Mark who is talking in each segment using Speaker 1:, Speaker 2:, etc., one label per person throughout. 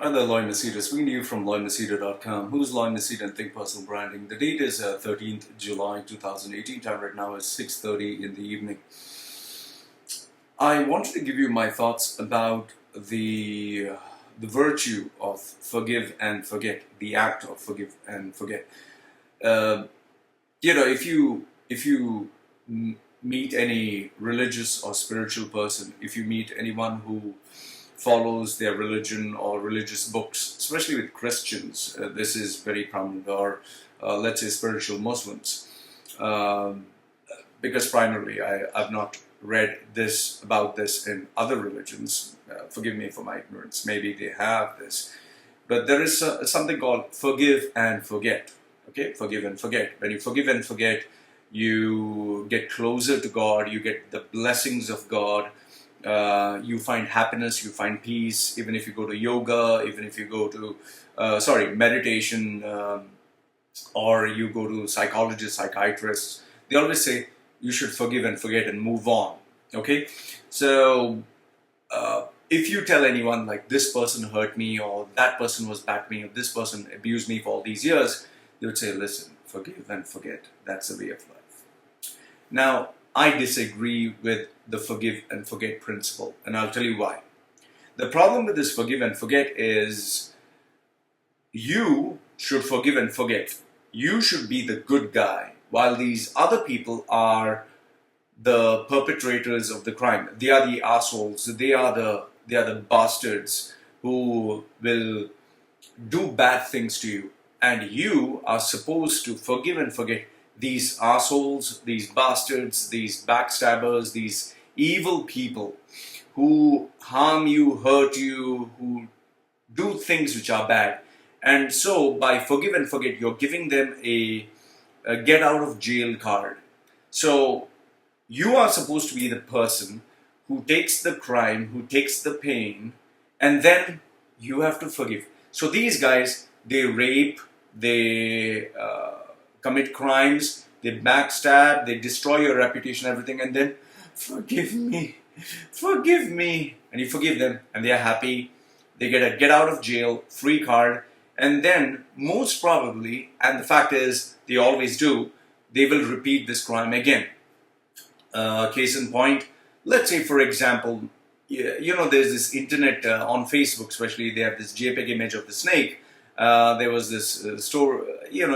Speaker 1: Hi there, Lloyd Machedo. Speaking to you from LloydMachedo.com. Who's Lloyd Machedo and Think Personal Branding? The date is 13th July 2018. Time right now is 6:30 in the evening. I wanted to give you my thoughts about the virtue of forgive and forget, the act of forgive and forget. Uh, if you meet any religious or spiritual person, if you meet anyone who follows their religion or religious books, especially with Christians, this is very prominent, or let's say spiritual Muslims, um, because primarily I've not read this about this in other religions. Forgive me for my ignorance. Maybe they have this, but there is something called forgive and forget. Okay, forgive and forget. When you forgive and forget, you get closer to God. You get the blessings of God. You find happiness, you find peace, even if you go to yoga, even if you go to, meditation, or you go to psychologists, psychiatrists. They always say you should forgive and forget and move on. Okay? So, if you tell anyone like this person hurt me, or that person was bad to me, or this person abused me for all these years, they would say, listen, forgive and forget. That's the way of life. Now, I disagree with the forgive and forget principle, and I'll tell you why. The problem with this forgive and forget is you should forgive and forget. You should be the good guy, while these other people are the perpetrators of the crime. They are the assholes. They are the bastards who will do bad things to you, and you are supposed to forgive and forget these assholes, these bastards, these backstabbers, these evil people who harm you, hurt you, who do things which are bad. And so, by forgive and forget, you're giving them a get out of jail card. So, you are supposed to be the person who takes the crime, who takes the pain, and then you have to forgive. So, these guys, they rape, they commit crimes, they backstab, they destroy your reputation, everything, and then forgive me, forgive me. And you forgive them, and they are happy. They get a get out of jail free card, and then most probably, and the fact is, they always do, they will repeat this crime again. Case in point, let's say, for example, there's this internet on Facebook, especially, they have this JPEG image of the snake. There was this store,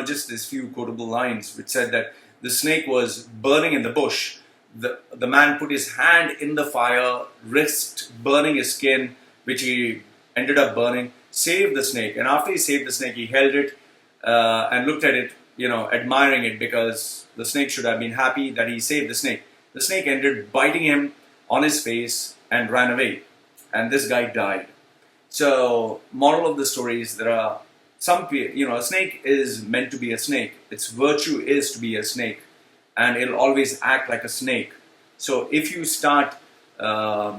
Speaker 1: just this few quotable lines which said that the snake was burning in the bush. The man put his hand in the fire, risked burning his skin, which he ended up burning, saved the snake. And after he saved the snake, he held it and looked at it, admiring it, because the snake should have been happy that he saved the snake. The snake ended biting him on his face and ran away. And this guy died. So, moral of the story is, there are some people, a snake is meant to be a snake. Its virtue is to be a snake, and it'll always act like a snake. So, if you start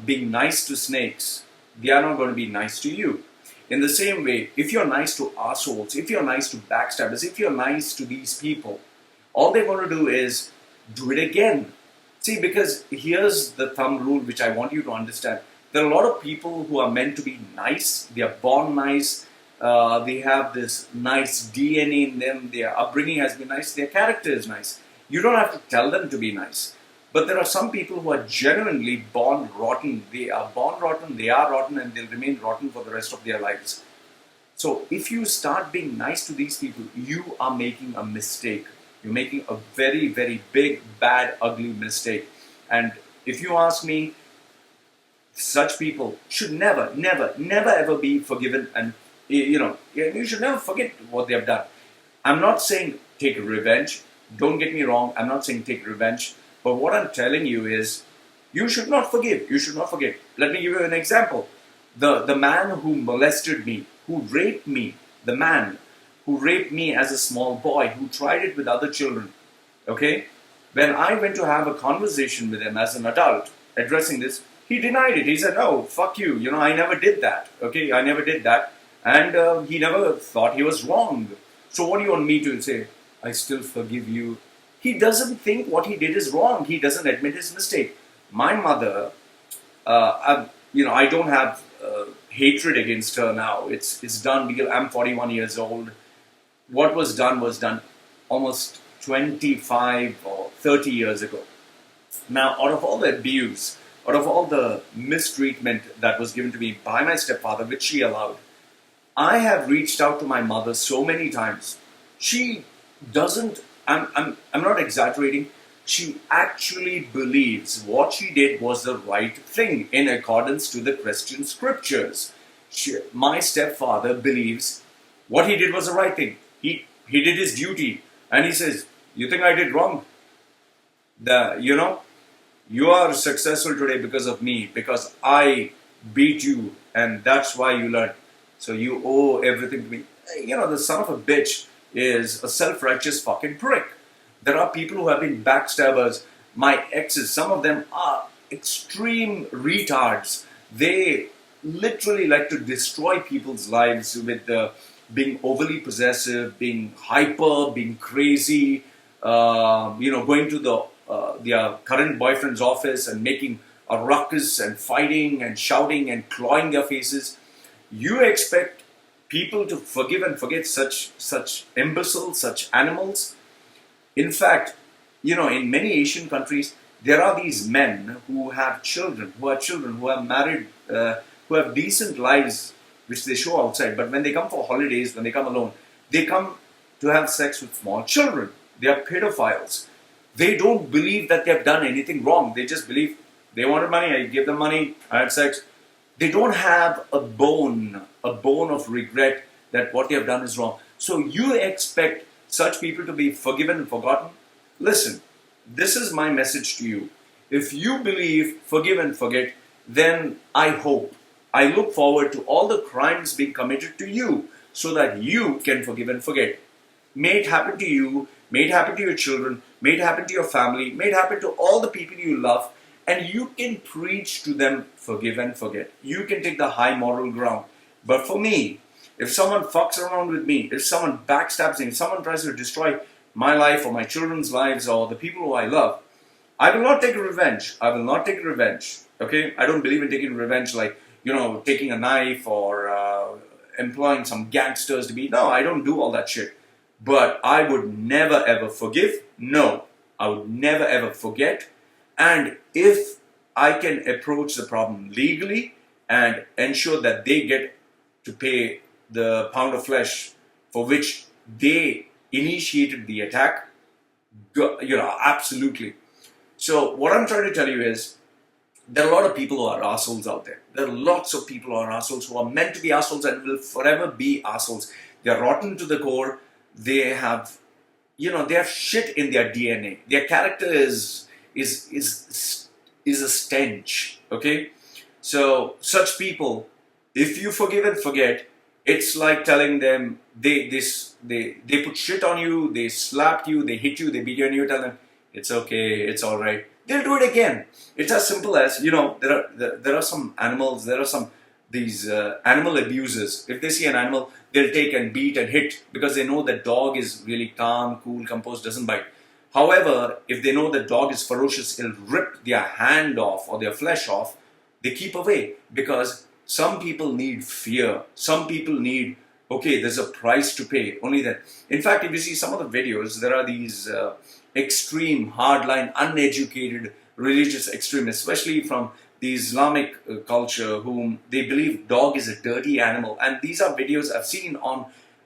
Speaker 1: being nice to snakes, they are not going to be nice to you. In the same way, if you're nice to assholes, if you're nice to backstabbers, if you're nice to these people, all they're going to do is do it again. See, because here's the thumb rule which I want you to understand. There are a lot of people who are meant to be nice. They are born nice. They have this nice DNA in them. Their upbringing has been nice. Their character is nice. You don't have to tell them to be nice. But there are some people who are genuinely born rotten. They are born rotten, they are rotten, and they'll remain rotten for the rest of their lives. So if you start being nice to these people, you are making a mistake. You're making a very, very big, bad, ugly mistake. And if you ask me, such people should never, never, never ever be forgiven, and you should never forget what they have done. I'm not saying take revenge. Don't get me wrong. I'm not saying take revenge. But what I'm telling you is, you should not forgive. You should not forget. Let me give you an example. The man who molested me, who raped me, the man who raped me as a small boy, who tried it with other children. Okay? When I went to have a conversation with him as an adult, addressing this, he denied it. He said, "No, fuck you. I never did that. Okay, I never did that." And he never thought he was wrong. So what do you want me to say? I still forgive you. He doesn't think what he did is wrong. He doesn't admit his mistake. My mother, I don't have hatred against her now. It's done deal. I'm 41 years old. What was done almost 25 or 30 years ago. Now, out of all the abuse, out of all the mistreatment that was given to me by my stepfather, which she allowed, I have reached out to my mother so many times. She doesn't, I'm not exaggerating. She actually believes what she did was the right thing in accordance to the Christian scriptures. My stepfather believes what he did was the right thing. He did his duty, and he says, "You think I did wrong? You are successful today because of me, because I beat you, and that's why you learned. So you owe everything to me." The son of a bitch is a self-righteous fucking prick. There are people who have been backstabbers. My exes, some of them are extreme retards. They literally like to destroy people's lives with being overly possessive, being hyper, being crazy, going to their current boyfriend's office and making a ruckus and fighting and shouting and clawing their faces. You expect people to forgive and forget such imbeciles, such animals? In fact, in many Asian countries, there are these men who have children, who are married, who have decent lives, which they show outside. But when they come for holidays, when they come alone, they come to have sex with small children. They are pedophiles. They don't believe that they have done anything wrong. They just believe they wanted money, I gave them money, I had sex. They don't have a bone of regret that what they have done is wrong. So you expect such people to be forgiven and forgotten? Listen, this is my message to you. If you believe forgive and forget, then I look forward to all the crimes being committed to you so that you can forgive and forget. May it happen to you, may it happen to your children, may it happen to your family, may it happen to all the people you love, and you can preach to them forgive and forget. You can take the high moral ground. But for me, if someone fucks around with me, if someone backstabs me, if someone tries to destroy my life or my children's lives or the people who I love, I will not take revenge. I will not take revenge. Okay? I don't believe in taking revenge like, taking a knife or employing some gangsters to be. No, I don't do all that shit. But I would never ever forgive. No, I would never ever forget. And if I can approach the problem legally and ensure that they get to pay the pound of flesh for which they initiated the attack, absolutely. So what I'm trying to tell you is, there are a lot of people who are assholes out there. There are lots of people who are assholes, who are meant to be assholes and will forever be assholes. They're rotten to the core. They have, they have shit in their DNA. Their character is a stench. Okay, so such people, if you forgive and forget, it's like telling them they put shit on you, they slapped you, they hit you, they beat you, and you tell them it's okay, it's all right. They'll do it again. It's as simple as there are some animals, there are these animal abusers. If they see an animal, they'll take and beat and hit because they know that dog is really calm, cool, composed, doesn't bite. However, if they know the dog is ferocious, it'll rip their hand off or their flesh off, they keep away because some people need fear. Some people need, okay, there's a price to pay. Only that. In fact, if you see some of the videos, there are these extreme, hardline, uneducated religious extremists, especially from the Islamic culture, whom they believe dog is a dirty animal. And these are videos I've seen on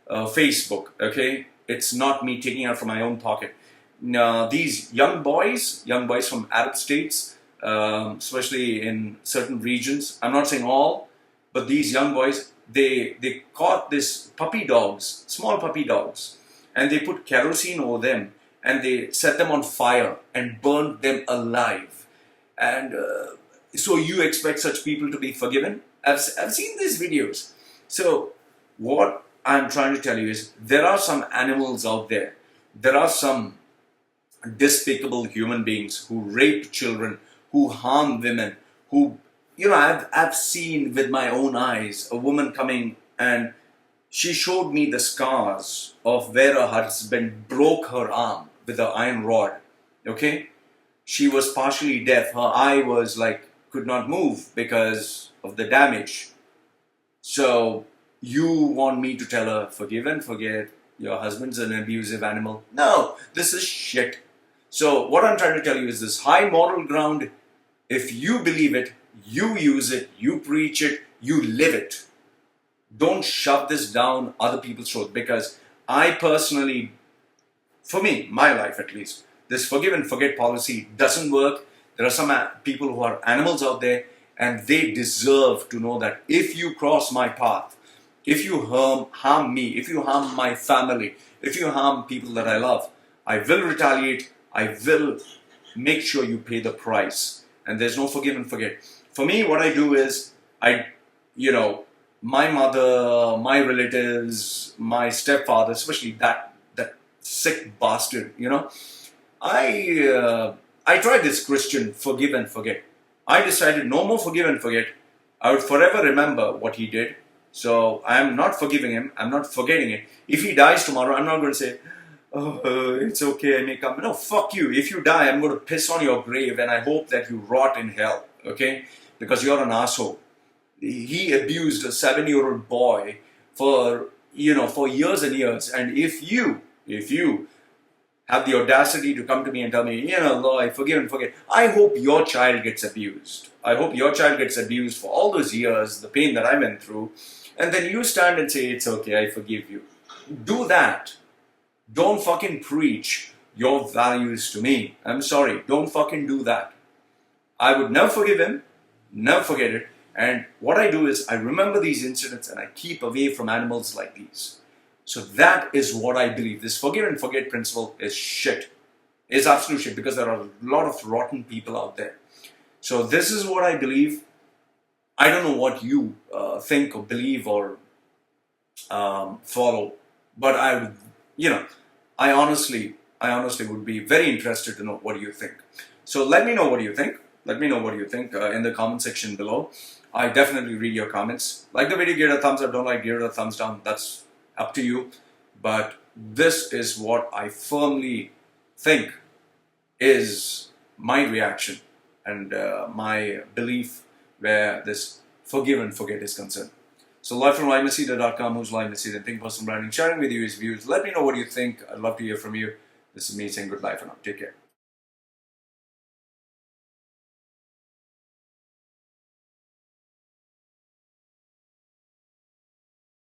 Speaker 1: Facebook, okay? It's not me taking out from my own pocket. These young boys from Arab states, especially in certain regions, I'm not saying all, but these young boys, they caught these puppy dogs, small puppy dogs, and they put kerosene over them, and they set them on fire and burned them alive. And so you expect such people to be forgiven? I've seen these videos. So what I'm trying to tell you is, there are some animals out there. There are some despicable human beings who rape children, who harm women, who, I've seen with my own eyes a woman coming and she showed me the scars of where her husband broke her arm with an iron rod. Okay? She was partially deaf. Her eye was could not move because of the damage. So you want me to tell her, forgive and forget, your husband's an abusive animal? No, this is shit. So what I'm trying to tell you is this high moral ground. If you believe it, you use it, you preach it, you live it. Don't shove this down other people's throat, because I personally, for me, my life at least, this forgive and forget policy doesn't work. There are some people who are animals out there, and they deserve to know that if you cross my path, if you harm me, if you harm my family, if you harm people that I love, I will retaliate. I will make sure you pay the price. And there's no forgive and forget. For me, what I do is, my mother, my relatives, my stepfather, especially that sick bastard, I tried this Christian forgive and forget. I decided no more forgive and forget. I would forever remember what he did. So I am not forgiving him. I'm not forgetting it. If he dies tomorrow, I'm not going to say, oh, it's okay, I may come. No, fuck you. If you die, I'm going to piss on your grave, and I hope that you rot in hell, okay? Because you're an asshole. He abused a 7-year-old boy for years and years. And if you have the audacity to come to me and tell me, Lord, forgive and forget, I hope your child gets abused. I hope your child gets abused for all those years, the pain that I went through. And then you stand and say, it's okay, I forgive you. Do that. Don't fucking preach your values to me. I'm sorry. Don't fucking do that. I would never forgive him, never forget it. And what I do is I remember these incidents and I keep away from animals like these. So that is what I believe. This forgive and forget principle is shit. It's absolute shit, because there are a lot of rotten people out there. So this is what I believe. I don't know what you think or believe or follow, but I honestly would be very interested to know what you think. So let me know what you think. Let me know what you think in the comment section below. I definitely read your comments. Like the video, give it a thumbs up. Don't like, give it a thumbs down. That's up to you. But this is what I firmly think is my reaction and my belief where this forgive and forget is concerned. So live from Machedo.com, who's live Machedo and Think Personal Branding, sharing with you his views. Let me know what you think. I'd love to hear from you. This is me saying goodbye for now. Take care.